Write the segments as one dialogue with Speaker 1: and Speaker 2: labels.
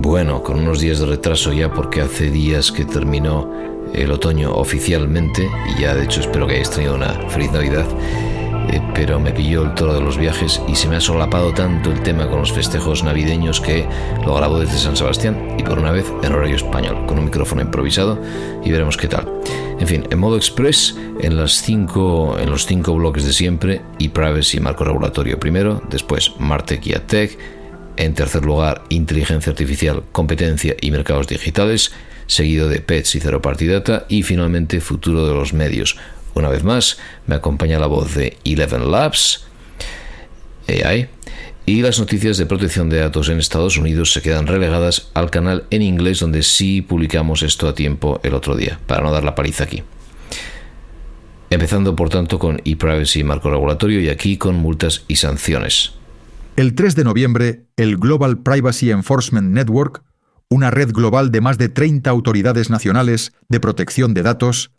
Speaker 1: Bueno, con unos días de retraso ya, porque hace días que terminó el otoño oficialmente y ya de hecho espero que hayáis tenido una feliz Navidad, pero me pilló el toro de los viajes y se me ha solapado tanto el tema con los festejos navideños que lo grabo desde San Sebastián y por una vez en horario español, con un micrófono improvisado, y veremos qué tal. En fin, en modo express, en los 5 bloques de siempre: ePrivacy, marco regulatorio primero, después Martech y AdTech, en tercer lugar inteligencia artificial, competencia y mercados digitales, seguido de Pets y Zero Party Data, y finalmente futuro de los medios. Una vez más me acompaña la voz de Eleven Labs, AI, y las noticias de protección de datos en Estados Unidos se quedan relegadas al canal en inglés, donde sí publicamos esto a tiempo el otro día, para no dar la paliza aquí. Empezando por tanto con ePrivacy, marco regulatorio, y aquí con multas y sanciones.
Speaker 2: El 3 de noviembre, el Global Privacy Enforcement Network, una red global de más de 30 autoridades nacionales de protección de datos,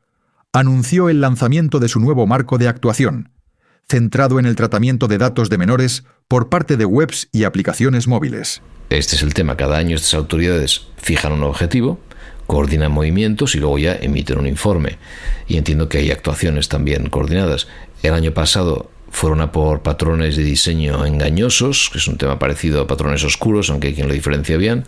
Speaker 2: anunció el lanzamiento de su nuevo marco de actuación, centrado en el tratamiento de datos de menores por parte de webs y aplicaciones móviles.
Speaker 1: Este es el tema. Cada año estas autoridades fijan un objetivo, coordinan movimientos y luego ya emiten un informe. Y entiendo que hay actuaciones también coordinadas. El año pasado fueron a por patrones de diseño engañosos, que es un tema parecido a patrones oscuros, aunque hay quien lo diferencia bien.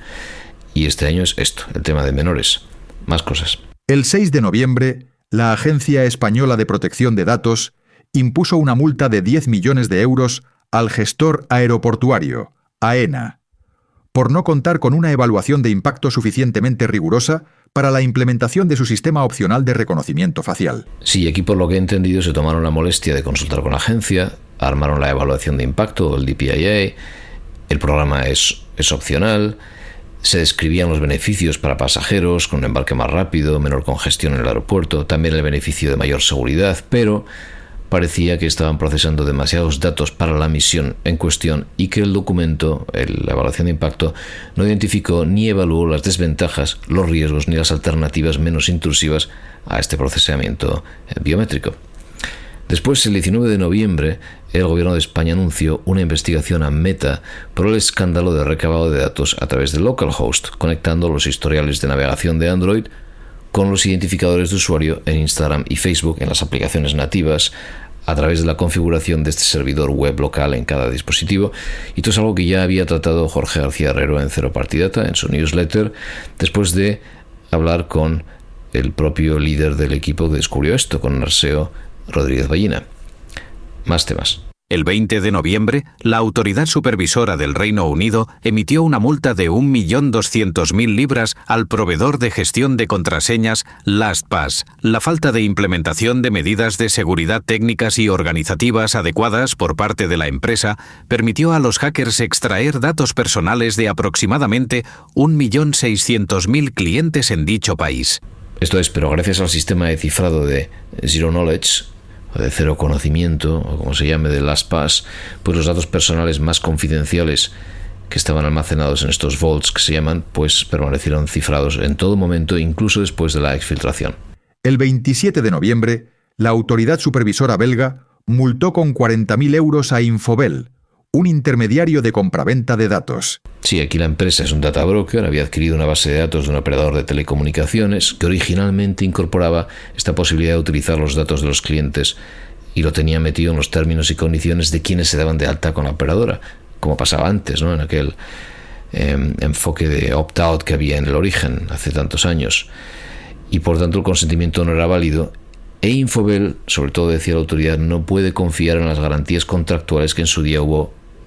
Speaker 1: Y este año es esto, el tema de menores. Más cosas.
Speaker 2: El 6 de noviembre, la Agencia Española de Protección de Datos impuso una multa de 10 millones de euros al gestor aeroportuario, AENA, por no contar con una evaluación de impacto suficientemente rigurosa para la implementación de su sistema opcional de reconocimiento facial.
Speaker 1: Sí, aquí por lo que he entendido se tomaron la molestia de consultar con la agencia, armaron la evaluación de impacto, el DPIA, el programa es opcional, se describían los beneficios para pasajeros, con un embarque más rápido, menor congestión en el aeropuerto, también el beneficio de mayor seguridad, pero parecía que estaban procesando demasiados datos para la misión en cuestión y que el documento, la evaluación de impacto, no identificó ni evaluó las desventajas, los riesgos ni las alternativas menos intrusivas a este procesamiento biométrico. Después, el 19 de noviembre, el gobierno de España anunció una investigación a Meta por el escándalo de recabado de datos a través de localhost, conectando los historiales de navegación de Android con los identificadores de usuario en Instagram y Facebook en las aplicaciones nativas, a través de la configuración de este servidor web local en cada dispositivo. Y esto es algo que ya había tratado Jorge García Herrero en Zero Party Data, en su newsletter, después de hablar con el propio líder del equipo que descubrió esto, con Narseo Rodríguez Ballina. Más temas.
Speaker 3: El 20 de noviembre, la Autoridad Supervisora del Reino Unido emitió una multa de 1.200.000 libras al proveedor de gestión de contraseñas LastPass. La falta de implementación de medidas de seguridad técnicas y organizativas adecuadas por parte de la empresa permitió a los hackers extraer datos personales de aproximadamente 1.600.000 clientes en dicho país.
Speaker 1: Esto es, pero gracias al sistema de cifrado de Zero Knowledge, o de cero conocimiento, o como se llame, de LastPass, pues los datos personales más confidenciales que estaban almacenados en estos vaults que se llaman, pues permanecieron cifrados en todo momento, incluso después de la exfiltración.
Speaker 2: El 27 de noviembre, la autoridad supervisora belga multó con 40.000 euros a Infobel, un intermediario de compraventa de datos.
Speaker 1: Sí, aquí la empresa es un data broker, había adquirido una base de datos de un operador de telecomunicaciones que originalmente incorporaba esta posibilidad de utilizar los datos de los clientes y lo tenía metido en los términos y condiciones de quienes se daban de alta con la operadora, como pasaba antes, ¿no? En aquel enfoque de opt-out que había en el origen hace tantos años. Y por tanto el consentimiento no era válido. E Infobel, sobre todo decía la autoridad, no puede confiar en las garantías contractuales que en su día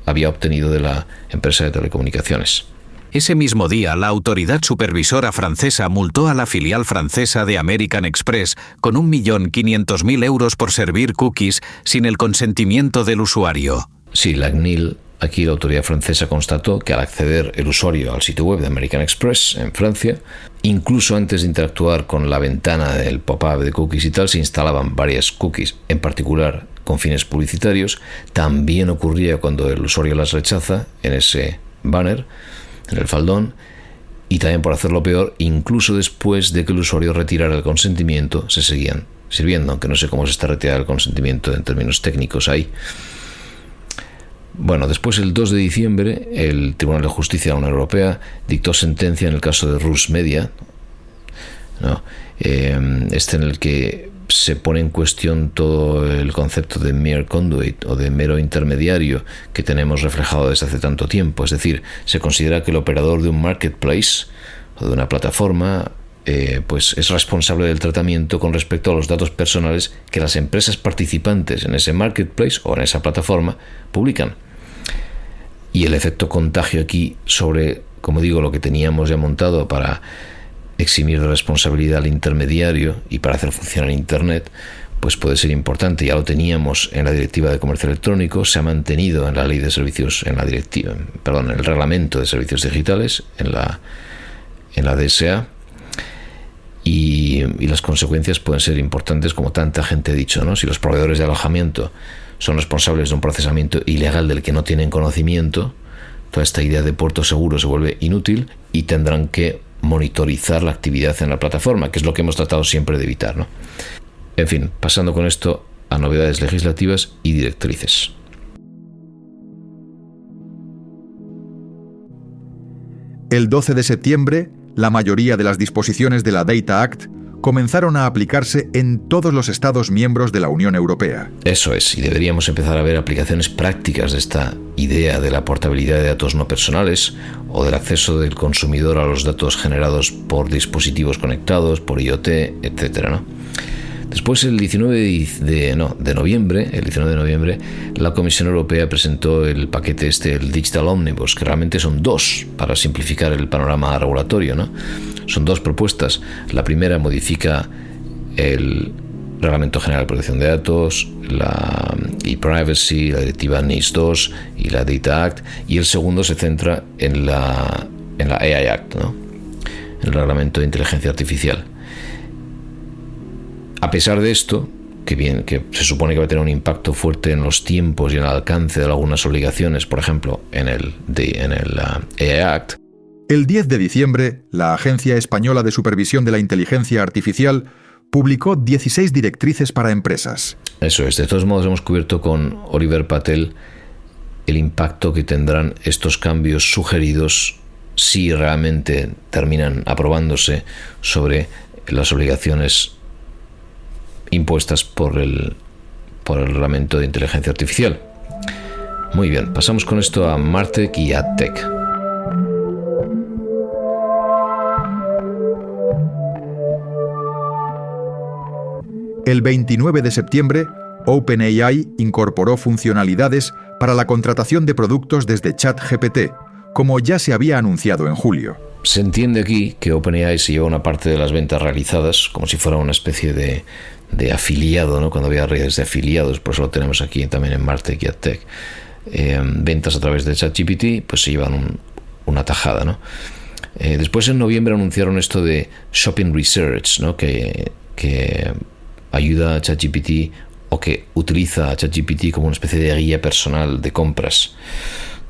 Speaker 1: había obtenido de la empresa de telecomunicaciones.
Speaker 3: Ese mismo día, la autoridad supervisora francesa multó a la filial francesa de American Express con 1.500.000 euros por servir cookies sin el consentimiento del usuario.
Speaker 1: Sí, la CNIL, aquí la autoridad francesa constató que al acceder el usuario al sitio web de American Express en Francia, incluso antes de interactuar con la ventana del pop-up de cookies y tal, se instalaban varias cookies, en particular con fines publicitarios. También ocurría cuando el usuario las rechaza en ese banner, en el faldón, y también, por hacerlo peor, incluso después de que el usuario retirara el consentimiento, se seguían sirviendo, aunque no sé cómo se está retirando el consentimiento en términos técnicos ahí. Bueno, después, el 2 de diciembre, el Tribunal de Justicia de la Unión Europea dictó sentencia en el caso de RusMedia, ¿no? En el que se pone en cuestión todo el concepto de mere conduit o de mero intermediario que tenemos reflejado desde hace tanto tiempo. Es decir, se considera que el operador de un marketplace o de una plataforma pues es responsable del tratamiento con respecto a los datos personales que las empresas participantes en ese marketplace o en esa plataforma publican. Y el efecto contagio aquí sobre, como digo, lo que teníamos ya montado para eximir de responsabilidad al intermediario y para hacer funcionar Internet, pues puede ser importante. Ya lo teníamos en la Directiva de Comercio Electrónico, se ha mantenido en la Ley de Servicios, en el Reglamento de Servicios Digitales, en la DSA, y las consecuencias pueden ser importantes, como tanta gente ha dicho, ¿no? Si los proveedores de alojamiento son responsables de un procesamiento ilegal del que no tienen conocimiento, toda esta idea de puerto seguro se vuelve inútil y tendrán que monitorizar la actividad en la plataforma, que es lo que hemos tratado siempre de evitar, ¿no? En fin, pasando con esto a novedades legislativas y directrices.
Speaker 2: El 12 de septiembre, la mayoría de las disposiciones de la Data Act comenzaron a aplicarse en todos los Estados miembros de la Unión Europea.
Speaker 1: Eso es, y deberíamos empezar a ver aplicaciones prácticas de esta idea de la portabilidad de datos no personales o del acceso del consumidor a los datos generados por dispositivos conectados, por IoT, etcétera, ¿no? Después, el 19 de noviembre, la Comisión Europea presentó el paquete el Digital Omnibus, que realmente son dos para simplificar el panorama regulatorio, ¿no? Son dos propuestas. La primera modifica el Reglamento General de Protección de Datos, la e-Privacy, la Directiva NIS2 y la Data Act, y el segundo se centra en la AI Act, ¿no? El Reglamento de Inteligencia Artificial. A pesar de esto, que se supone que va a tener un impacto fuerte en los tiempos y en el alcance de algunas obligaciones, por ejemplo, en el AI Act.
Speaker 2: El 10 de diciembre, la Agencia Española de Supervisión de la Inteligencia Artificial publicó 16 directrices para empresas.
Speaker 1: Eso es. De todos modos, hemos cubierto con Oliver Patel el impacto que tendrán estos cambios sugeridos si realmente terminan aprobándose sobre las obligaciones impuestas por el Reglamento de Inteligencia Artificial. Muy bien, pasamos con esto a Martech y AdTech.
Speaker 2: El 29 de septiembre, OpenAI incorporó funcionalidades para la contratación de productos desde ChatGPT, como ya se había anunciado en julio.
Speaker 1: Se entiende aquí que OpenAI se lleva una parte de las ventas realizadas, como si fuera una especie de afiliado, ¿no? Cuando había redes de afiliados, por eso lo tenemos aquí también en Martech y AdTech. Ventas a través de ChatGPT, pues se llevan una tajada, ¿no? Después, en noviembre, anunciaron esto de Shopping Research, ¿no? Que ayuda a ChatGPT, o que utiliza a ChatGPT como una especie de guía personal de compras.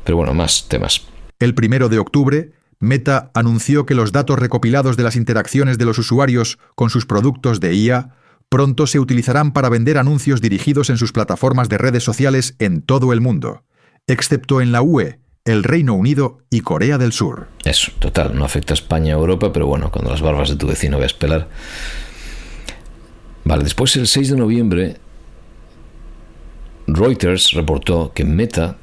Speaker 1: Pero bueno, más temas.
Speaker 2: El 1 de octubre, Meta anunció que los datos recopilados de las interacciones de los usuarios con sus productos de IA pronto se utilizarán para vender anuncios dirigidos en sus plataformas de redes sociales en todo el mundo, excepto en la UE, el Reino Unido y Corea del Sur.
Speaker 1: Eso, total, no afecta a España o Europa, pero bueno, cuando las barbas de tu vecino veas pelar. Vale, después, el 6 de noviembre, Reuters reportó que Meta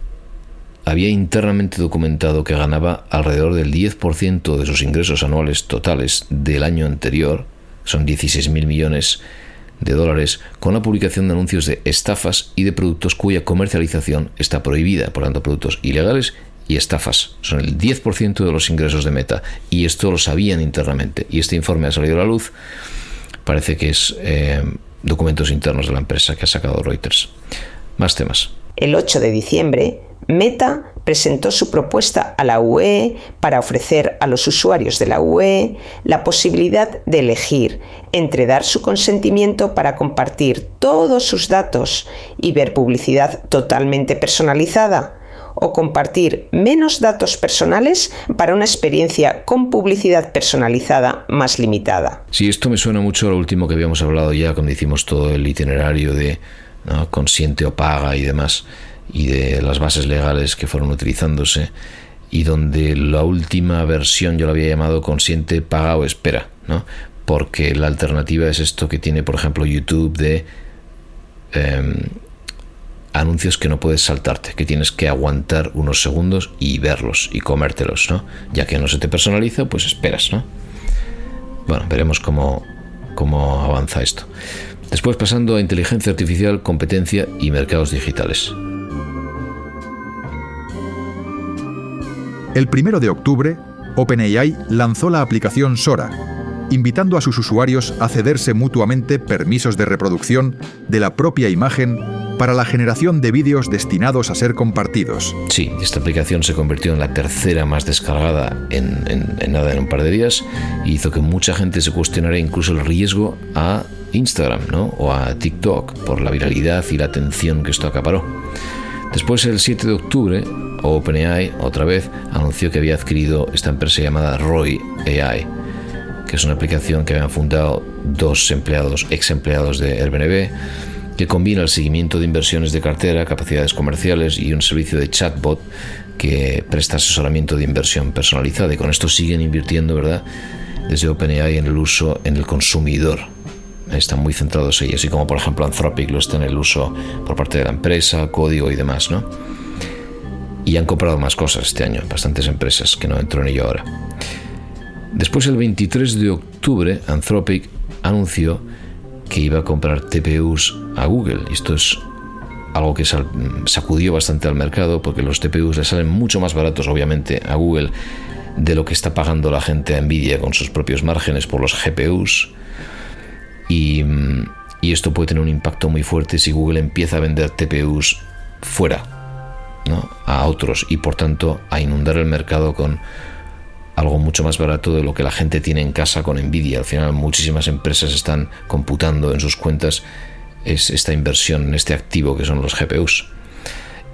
Speaker 1: había internamente documentado que ganaba alrededor del 10% de sus ingresos anuales totales del año anterior, son 16.000 millones de dólares, con la publicación de anuncios de estafas y de productos cuya comercialización está prohibida. Por tanto, productos ilegales y estafas son el 10% de los ingresos de Meta, y esto lo sabían internamente, y este informe ha salido a la luz. Parece que es documentos internos de la empresa que ha sacado Reuters. Más temas.
Speaker 4: El 8 de diciembre, Meta presentó su propuesta a la UE para ofrecer a los usuarios de la UE la posibilidad de elegir entre dar su consentimiento para compartir todos sus datos y ver publicidad totalmente personalizada, o compartir menos datos personales para una experiencia con publicidad personalizada más limitada.
Speaker 1: Sí, esto me suena mucho a lo último que habíamos hablado ya cuando hicimos todo el itinerario de, ¿no?, consiente o paga y demás. y de las bases legales que fueron utilizándose, y donde la última versión yo la había llamado consiente, paga o espera, ¿no? Porque la alternativa es esto que tiene, por ejemplo, YouTube, de anuncios que no puedes saltarte, que tienes que aguantar unos segundos y verlos y comértelos, ¿no? Ya que no se te personaliza, pues esperas, ¿no? Bueno, veremos cómo avanza esto. Después, pasando a inteligencia artificial, competencia y mercados digitales.
Speaker 2: El 1 de octubre, OpenAI lanzó la aplicación Sora, invitando a sus usuarios a cederse mutuamente permisos de reproducción de la propia imagen para la generación de vídeos destinados a ser compartidos.
Speaker 1: Sí, esta aplicación se convirtió en la tercera más descargada en un par de días, y hizo que mucha gente se cuestionara incluso el riesgo a Instagram, ¿no? O a TikTok, por la viralidad y la atención que esto acaparó. Después, el 7 de octubre, OpenAI, otra vez, anunció que había adquirido esta empresa llamada Roy AI, que es una aplicación que habían fundado dos ex empleados de Airbnb, que combina el seguimiento de inversiones de cartera, capacidades comerciales y un servicio de chatbot que presta asesoramiento de inversión personalizada. Y con esto siguen invirtiendo, ¿verdad?, desde OpenAI en el uso en el consumidor. Están muy centrados ahí, así como por ejemplo Anthropic lo está en el uso por parte de la empresa, código y demás, ¿no? Y han comprado más cosas este año, bastantes empresas, que no entro en ello ahora. Después, el 23 de octubre, Anthropic anunció que iba a comprar TPUs a Google. Esto es algo que sacudió bastante al mercado, porque los TPUs le salen mucho más baratos, obviamente, a Google de lo que está pagando la gente a Nvidia con sus propios márgenes por los GPUs. Y esto puede tener un impacto muy fuerte si Google empieza a vender TPUs fuera, ¿no?, a otros, y por tanto a inundar el mercado con algo mucho más barato de lo que la gente tiene en casa con Nvidia. Al final, muchísimas empresas están computando en sus cuentas esta inversión en este activo que son los GPUs.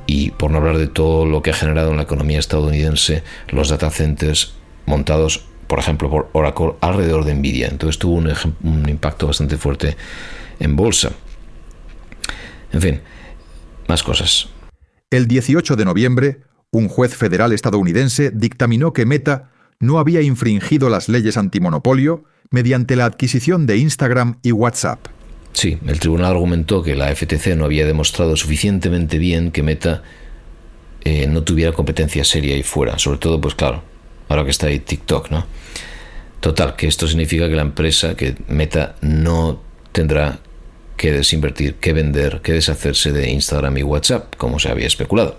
Speaker 1: Y por no hablar de todo lo que ha generado en la economía estadounidense los data centers montados, por ejemplo, por Oracle alrededor de Nvidia. Entonces tuvo un impacto bastante fuerte en bolsa. En fin, más cosas.
Speaker 2: El 18 de noviembre, un juez federal estadounidense dictaminó que Meta no había infringido las leyes antimonopolio mediante la adquisición de Instagram y WhatsApp.
Speaker 1: Sí, el tribunal argumentó que la FTC no había demostrado suficientemente bien que Meta no tuviera competencia seria ahí fuera. Sobre todo, pues claro, ahora que está ahí TikTok, ¿no? Total, que esto significa que la empresa, que Meta, no tendrá que desinvertir, que vender, que deshacerse de Instagram y WhatsApp, como se había especulado.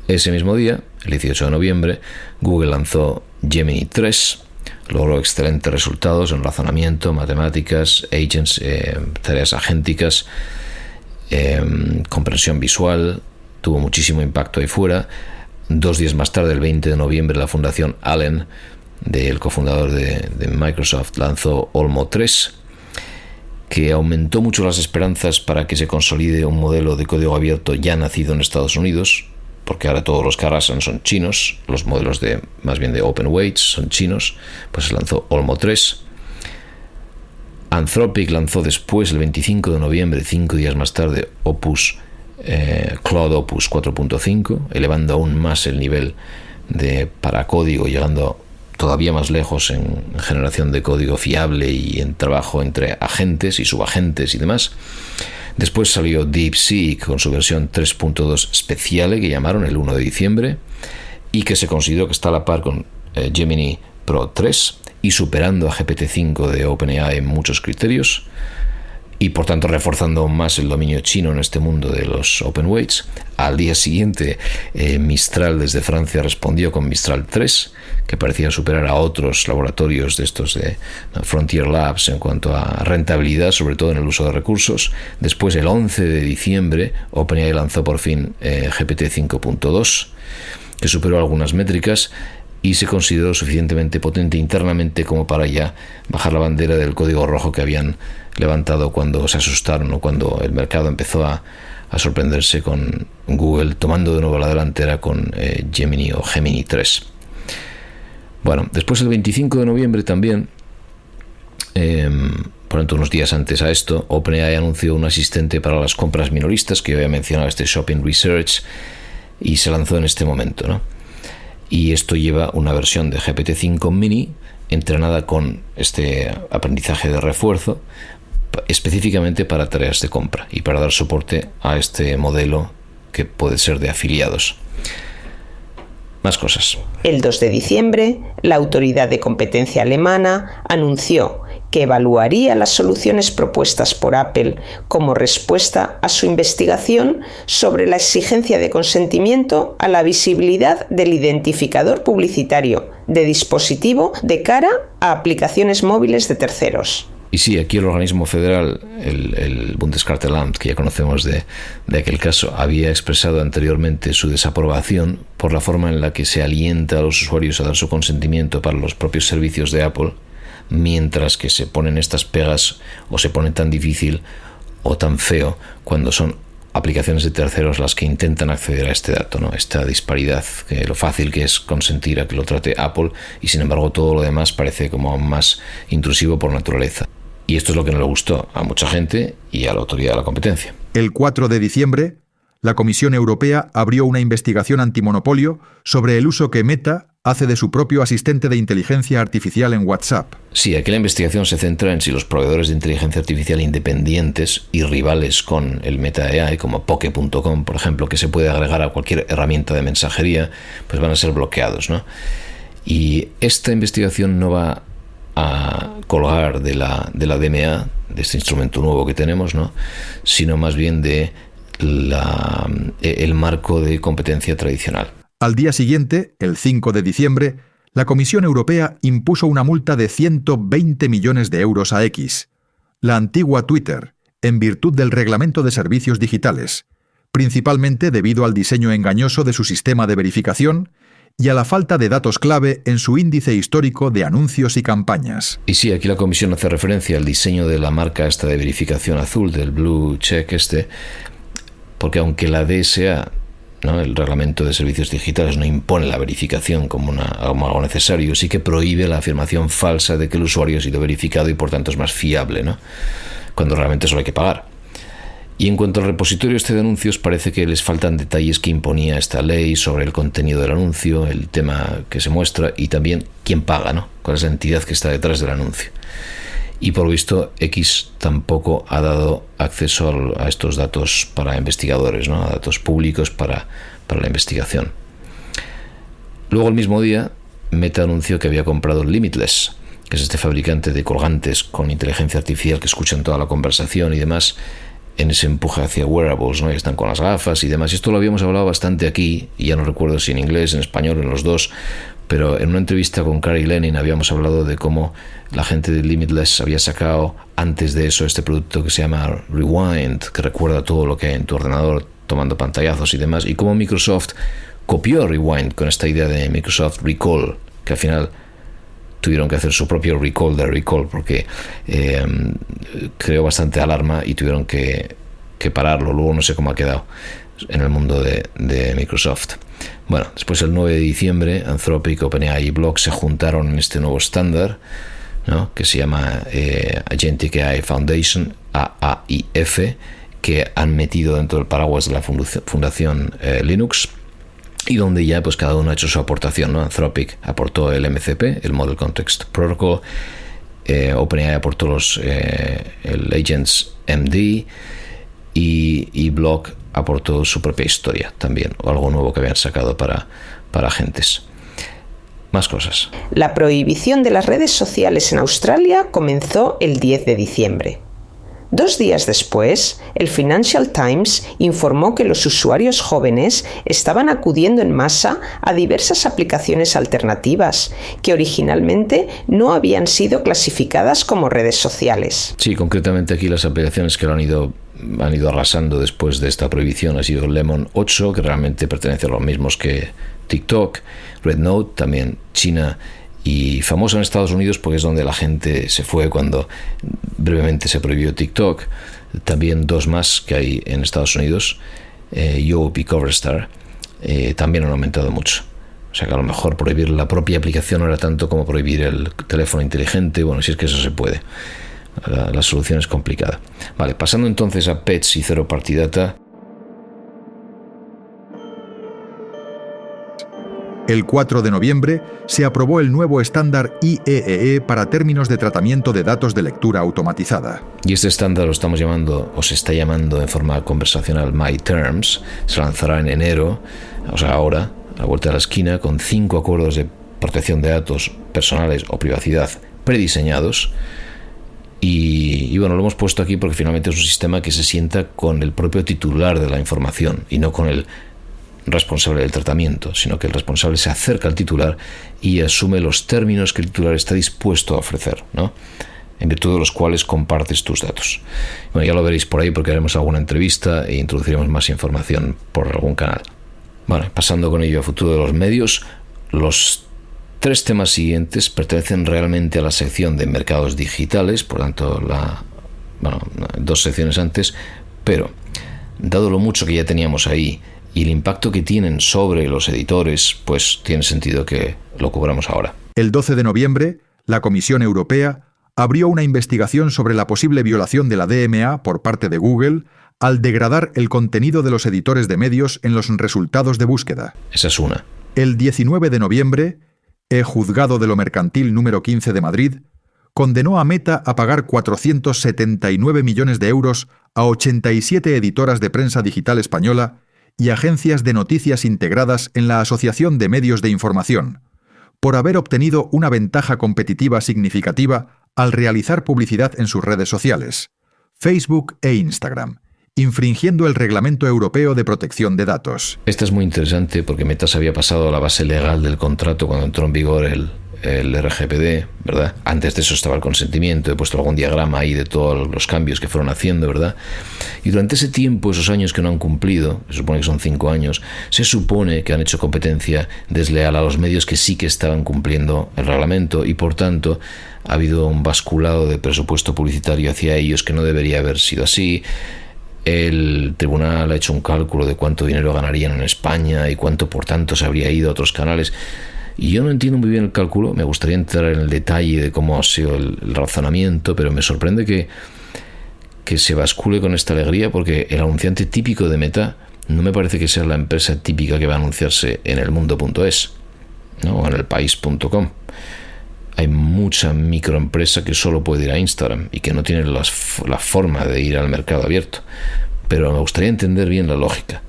Speaker 1: Ese mismo día, el 18 de noviembre, Google lanzó Gemini 3, logró excelentes resultados en razonamiento, matemáticas, agents, tareas agénticas, comprensión visual, tuvo muchísimo impacto ahí fuera. 2 días más tarde, el 20 de noviembre, la Fundación Allen, del cofundador de Microsoft, lanzó Olmo 3, que aumentó mucho las esperanzas para que se consolide un modelo de código abierto ya nacido en Estados Unidos, porque ahora todos los que arrasan son chinos, los modelos más bien de OpenWeights son chinos. Pues se lanzó Olmo 3. Anthropic lanzó después, el 25 de noviembre, 5 días más tarde, Claude Opus 4.5, elevando aún más el nivel para código, llegando todavía más lejos en generación de código fiable y en trabajo entre agentes y subagentes y demás. Después salió DeepSeek con su versión 3.2 Speciale, que llamaron el 1 de diciembre, y que se consideró que está a la par con Gemini Pro 3 y superando a GPT-5 de OpenAI en muchos criterios, y por tanto reforzando aún más el dominio chino en este mundo de los OpenWeights. Al día siguiente, Mistral desde Francia respondió con Mistral 3, que parecía superar a otros laboratorios de estos de Frontier Labs en cuanto a rentabilidad, sobre todo en el uso de recursos. Después, el 11 de diciembre, OpenAI lanzó por fin GPT 5.2, que superó algunas métricas y se consideró suficientemente potente internamente como para ya bajar la bandera del código rojo que habían levantado cuando se asustaron o cuando el mercado empezó a sorprenderse con Google tomando de nuevo la delantera con Gemini o Gemini 3. Bueno, después el 25 de noviembre también, Por ejemplo, unos días antes a esto, OpenAI anunció un asistente para las compras minoristas, que yo había mencionado, este Shopping Research, y se lanzó en este momento, ¿no? Y esto lleva una versión de GPT-5 Mini entrenada con este aprendizaje de refuerzo específicamente para tareas de compra y para dar soporte a este modelo que puede ser de afiliados. Más cosas.
Speaker 4: El 2 de diciembre, la Autoridad de Competencia alemana anunció que evaluaría las soluciones propuestas por Apple como respuesta a su investigación sobre la exigencia de consentimiento a la visibilidad del identificador publicitario de dispositivo de cara a aplicaciones móviles de terceros.
Speaker 1: Y sí, aquí el organismo federal, el Bundeskartellamt, que ya conocemos de aquel caso, había expresado anteriormente su desaprobación por la forma en la que se alienta a los usuarios a dar su consentimiento para los propios servicios de Apple, mientras que se ponen estas pegas o se pone tan difícil o tan feo cuando son aplicaciones de terceros las que intentan acceder a este dato, ¿no? Esta disparidad, que lo fácil que es consentir a que lo trate Apple y sin embargo todo lo demás parece como más intrusivo por naturaleza. Y esto es lo que no le gustó a mucha gente y a la Autoridad de la Competencia.
Speaker 2: El 4 de diciembre, la Comisión Europea abrió una investigación antimonopolio sobre el uso que Meta hace de su propio asistente de inteligencia artificial en WhatsApp.
Speaker 1: Sí, aquí la investigación se centra en si los proveedores de inteligencia artificial independientes y rivales con el Meta AI, como Poke.com, por ejemplo, que se puede agregar a cualquier herramienta de mensajería, pues van a ser bloqueados, ¿no? Y esta investigación no va a colgar de la DMA, de este instrumento nuevo que tenemos, ¿no? Sino más bien de el marco de competencia tradicional.
Speaker 2: Al día siguiente, el 5 de diciembre, la Comisión Europea impuso una multa de 120 millones de euros a X, la antigua Twitter, en virtud del Reglamento de Servicios Digitales, principalmente debido al diseño engañoso de su sistema de verificación y a la falta de datos clave en su índice histórico de anuncios y campañas.
Speaker 1: Y sí, aquí la Comisión hace referencia al diseño de la marca esta de verificación azul, del blue check porque aunque la DSA, ¿no?, el Reglamento de Servicios Digitales, no impone la verificación como algo necesario, sí que prohíbe la afirmación falsa de que el usuario ha sido verificado y por tanto es más fiable, ¿no?, cuando realmente solo hay que pagar. Y en cuanto al repositorio de anuncios, parece que les faltan detalles que imponía esta ley sobre el contenido del anuncio, el tema que se muestra y también quién paga, ¿no?, cuál es la entidad que está detrás del anuncio. Y por lo visto X tampoco ha dado acceso a estos datos para investigadores, ¿no?, a datos públicos para la investigación. Luego, el mismo día, Meta anunció que había comprado Limitless, que es este fabricante de colgantes con inteligencia artificial que escuchan toda la conversación y demás, en ese empuje hacia wearables, ¿no?, y están con las gafas y demás. Y esto lo habíamos hablado bastante aquí, y ya no recuerdo si en inglés, en español, en los dos, pero en una entrevista con Carrie Lenin habíamos hablado de cómo la gente de Limitless había sacado antes de eso este producto que se llama Rewind, que recuerda todo lo que hay en tu ordenador tomando pantallazos y demás, y cómo Microsoft copió Rewind con esta idea de Microsoft Recall, que al final tuvieron que hacer su propio recall de recall porque creó bastante alarma y tuvieron que pararlo. Luego no sé cómo ha quedado en el mundo de Microsoft. Bueno, después el 9 de diciembre, Anthropic, OpenAI y Block se juntaron en este nuevo estándar, ¿no?, que se llama Agentic AI Foundation, AAIF, que han metido dentro del paraguas de la Fundación Linux, y donde ya pues cada uno ha hecho su aportación, ¿no? Anthropic aportó el MCP, el Model Context Protocol, OpenAI aportó el Agents MD y Block aportó su propia historia también, o algo nuevo que habían sacado para agentes. Más cosas.
Speaker 4: La prohibición de las redes sociales en Australia comenzó el 10 de diciembre. 2 días después, el Financial Times informó que los usuarios jóvenes estaban acudiendo en masa a diversas aplicaciones alternativas, que originalmente no habían sido clasificadas como redes sociales.
Speaker 1: Sí, concretamente aquí las aplicaciones que lo han ido arrasando después de esta prohibición ha sido Lemon 8, que realmente pertenece a los mismos que TikTok, RedNote, también China, y famosa en Estados Unidos porque es donde la gente se fue cuando brevemente se prohibió TikTok. También 2 más que hay en Estados Unidos, Yope y Coverstar, también han aumentado mucho. O sea que a lo mejor prohibir la propia aplicación no era tanto como prohibir el teléfono inteligente, bueno, si es que eso se puede. La solución es complicada. Vale, pasando entonces a Pets y Zero Party Data.
Speaker 2: El 4 de noviembre se aprobó el nuevo estándar IEEE para términos de tratamiento de datos de lectura automatizada.
Speaker 1: Y este estándar lo estamos llamando, o se está llamando en forma conversacional MyTerms. Se lanzará en enero, o sea, ahora, a la vuelta de la esquina, con 5 acuerdos de protección de datos personales o privacidad prediseñados. Y bueno, lo hemos puesto aquí porque finalmente es un sistema que se sienta con el propio titular de la información y no con el responsable del tratamiento, sino que el responsable se acerca al titular y asume los términos que el titular está dispuesto a ofrecer, ¿no? En virtud de los cuales compartes tus datos. Bueno, ya lo veréis por ahí porque haremos alguna entrevista e introduciremos más información por algún canal. Bueno, pasando con ello a futuro de los medios, los 3 temas siguientes pertenecen realmente a la sección de mercados digitales, por tanto, 2 secciones antes, pero dado lo mucho que ya teníamos ahí y el impacto que tienen sobre los editores, pues tiene sentido que lo cubramos ahora.
Speaker 2: El 12 de noviembre, la Comisión Europea abrió una investigación sobre la posible violación de la DMA por parte de Google al degradar el contenido de los editores de medios en los resultados de búsqueda.
Speaker 1: Esa es una.
Speaker 2: El 19 de noviembre, el Juzgado de lo Mercantil número 15 de Madrid condenó a Meta a pagar 479 millones de euros a 87 editoras de prensa digital española y agencias de noticias integradas en la Asociación de Medios de Información, por haber obtenido una ventaja competitiva significativa al realizar publicidad en sus redes sociales, Facebook e Instagram, infringiendo el Reglamento Europeo de Protección de Datos.
Speaker 1: Esta es muy interesante porque Meta se había pasado a la base legal del contrato cuando entró en vigor el RGPD, ¿verdad? Antes de eso estaba el consentimiento, he puesto algún diagrama ahí de todos los cambios que fueron haciendo, ¿verdad? Y durante ese tiempo, esos años que no han cumplido, se supone que son 5 años, se supone que han hecho competencia desleal a los medios que sí que estaban cumpliendo el reglamento y por tanto ha habido un basculado de presupuesto publicitario hacia ellos que no debería haber sido así. El tribunal ha hecho un cálculo de cuánto dinero ganarían en España y cuánto por tanto se habría ido a otros canales. Y yo no entiendo muy bien el cálculo, me gustaría entrar en el detalle de cómo ha sido el razonamiento, pero me sorprende que se bascule con esta alegría porque el anunciante típico de Meta no me parece que sea la empresa típica que va a anunciarse en elmundo.es, ¿no? O en elpaís.com. Hay mucha microempresa que solo puede ir a Instagram y que no tiene la forma de ir al mercado abierto. Pero me gustaría entender bien la lógica.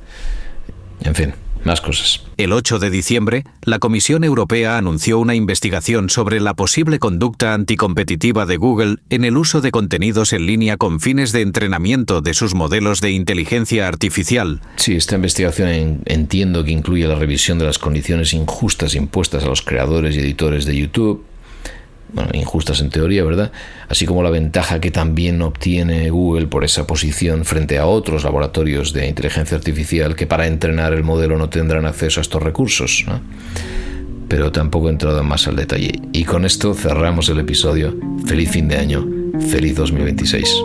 Speaker 1: En fin, más cosas.
Speaker 3: El 8 de diciembre, la Comisión Europea anunció una investigación sobre la posible conducta anticompetitiva de Google en el uso de contenidos en línea con fines de entrenamiento de sus modelos de inteligencia artificial.
Speaker 1: Sí, esta investigación entiendo que incluye la revisión de las condiciones injustas impuestas a los creadores y editores de YouTube. Bueno, injustas en teoría, ¿verdad? Así como la ventaja que también obtiene Google por esa posición frente a otros laboratorios de inteligencia artificial que para entrenar el modelo no tendrán acceso a estos recursos, ¿no? Pero tampoco he entrado más al detalle. Y con esto cerramos el episodio. Feliz fin de año. Feliz 2026.